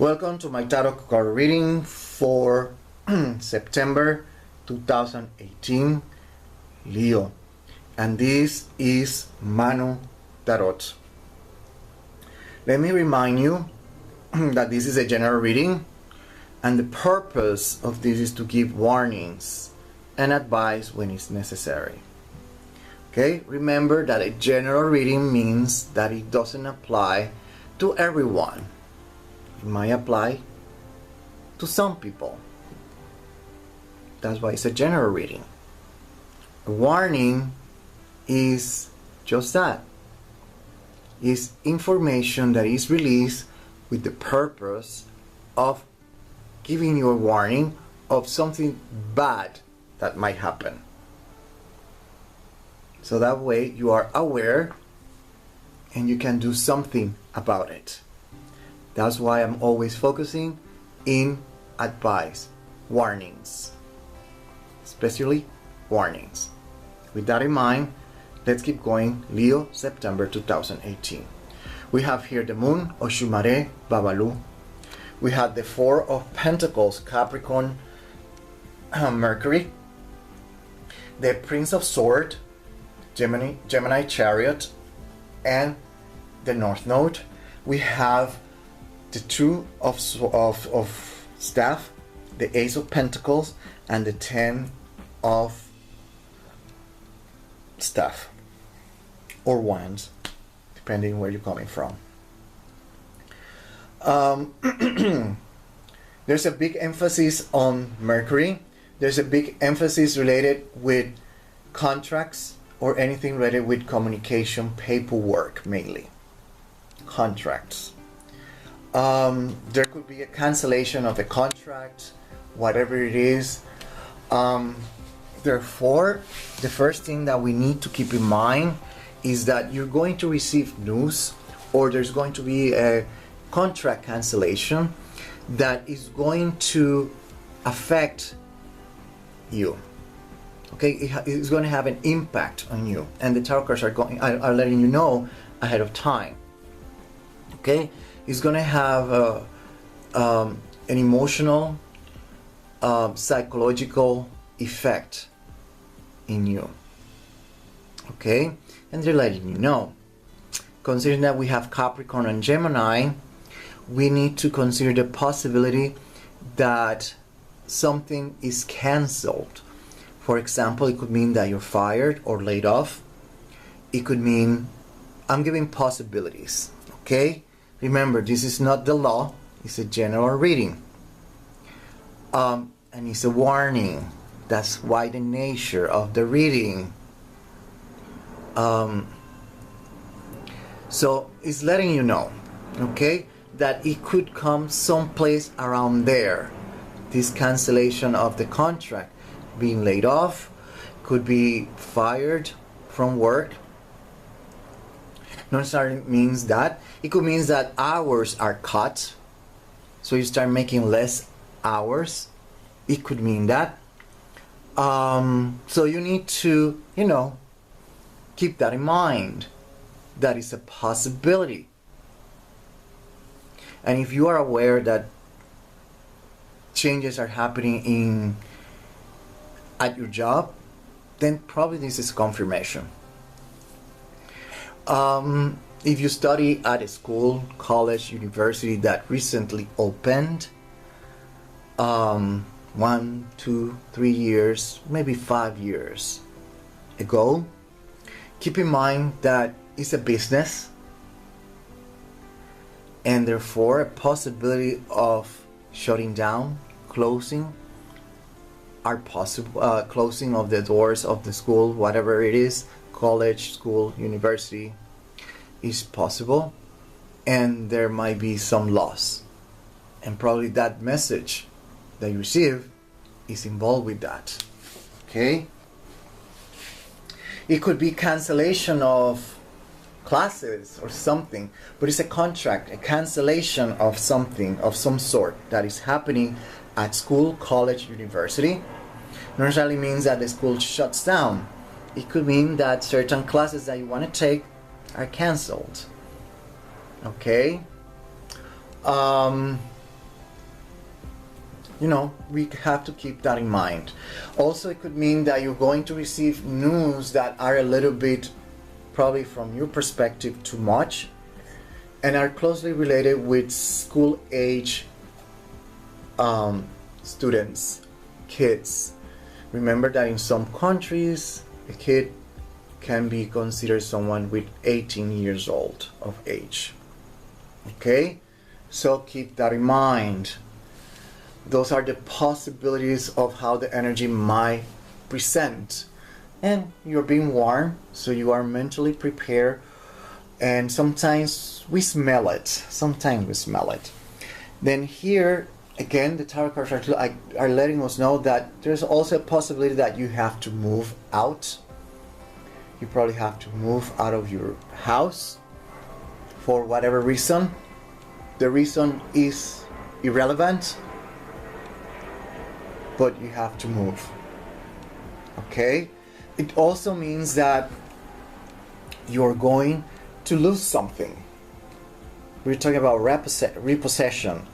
Welcome to my tarot card reading for September 2018, Leo. And this is Manu Tarot. Let me remind you that this is a general reading, and the purpose of this is to give warnings and advice when it's necessary. Okay, remember that a general reading means that it doesn't apply to everyone. It might apply to some people. That's why it's a general reading. A warning is just that. It's information that is released with the purpose of giving you a warning of something bad that might happen. So that way you are aware and you can do something about it. That's why I'm always focusing in advice, warnings, especially warnings. With that in mind, let's keep going. Leo, September 2018. We have here the Moon, Oshumare, Babalu. We have the Four of Pentacles, Capricorn, Mercury. The Prince of Swords, Gemini Chariot, and the North Node. We have the Two of Staff, the Ace of Pentacles, and the Ten of Staff, or Wands, depending where you're coming from. There's a big emphasis on Mercury. There's a big emphasis related with contracts or anything related with communication, paperwork mainly. Contracts. There could be a cancellation of a contract, whatever it is. Therefore, the first thing that we need to keep in mind is that you're going to receive news, or there's going to be a contract cancellation that is going to affect you. Okay, it's going to have an impact on you, and the tarot cards are letting you know ahead of time. Okay, it's going to have an emotional, psychological effect in you. Okay, and they're letting you know. Considering that we have Capricorn and Gemini, we need to consider the possibility that something is cancelled. For example, it could mean that you're fired or laid off. It could mean, I'm giving possibilities, okay? Remember, this is not the law, it's a general reading. And it's a warning. That's why the nature of the reading. So it's letting you know, okay, that it could come someplace around there. This cancellation of the contract, being laid off, could be fired from work. Not necessarily means that. It could mean that hours are cut, so you start making less hours. It could mean that. So you need to, keep that in mind. That is a possibility. And if you are aware that changes are happening at your job, then probably this is confirmation. If you study at a school, college, university that recently opened, 1, 2, 3 years, maybe 5 years ago, keep in mind that it's a business, and therefore a possibility of shutting down, closing, are possible. Closing of the doors of the school, whatever it is, college, school, university, is possible, and there might be some loss, and probably that message that you receive is involved with that. Okay, it could be cancellation of classes or something, but it's a contract, a cancellation of something of some sort that is happening at school, college, university. Not necessarily means that the school shuts down. It could mean that certain classes that you want to take are cancelled. Okay, we have to keep that in mind. Also, it could mean that you're going to receive news that are a little bit, probably from your perspective, too much, and are closely related with school age students, kids. Remember that in some countries, a kid can be considered someone with 18 years old of age. Okay? So keep that in mind. Those are the possibilities of how the energy might present. And you're being warned, so you are mentally prepared. And sometimes we smell it. Then here, again, the tarot cards are letting us know that there's also a possibility that you have to move out. You probably have to move out of your house for whatever reason. The reason is irrelevant, but you have to move. Okay? It also means that you're going to lose something. We're talking about repossession.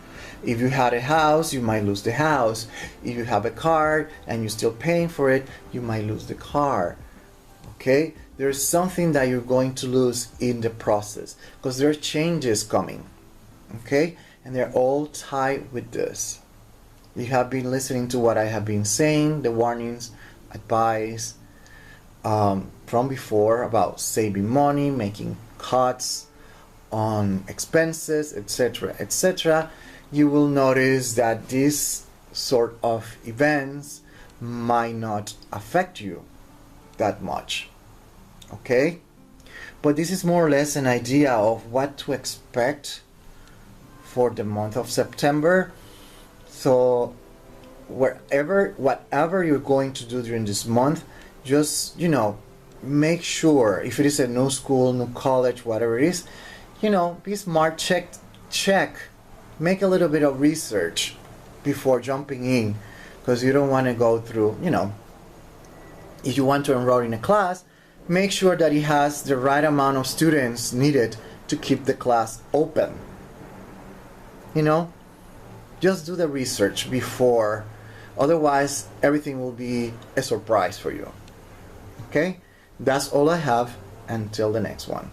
If you had a house, you might lose the house. If you have a car and you're still paying for it, you might lose the car. Okay? There's something that you're going to lose in the process because there are changes coming. Okay? And they're all tied with this. You have been listening to what I have been saying, the warnings, advice from before about saving money, making cuts on expenses, etc., etc. You will notice that these sort of events might not affect you that much. Okay? But this is more or less an idea of what to expect for the month of September. So whatever you're going to do during this month, just, make sure, if it is a new school, new college, whatever it is, be smart, check, make a little bit of research before jumping in, because you don't want to go through, if you want to enroll in a class, make sure that it has the right amount of students needed to keep the class open. Just do the research before, otherwise everything will be a surprise for you. Okay? That's all I have. Until the next one.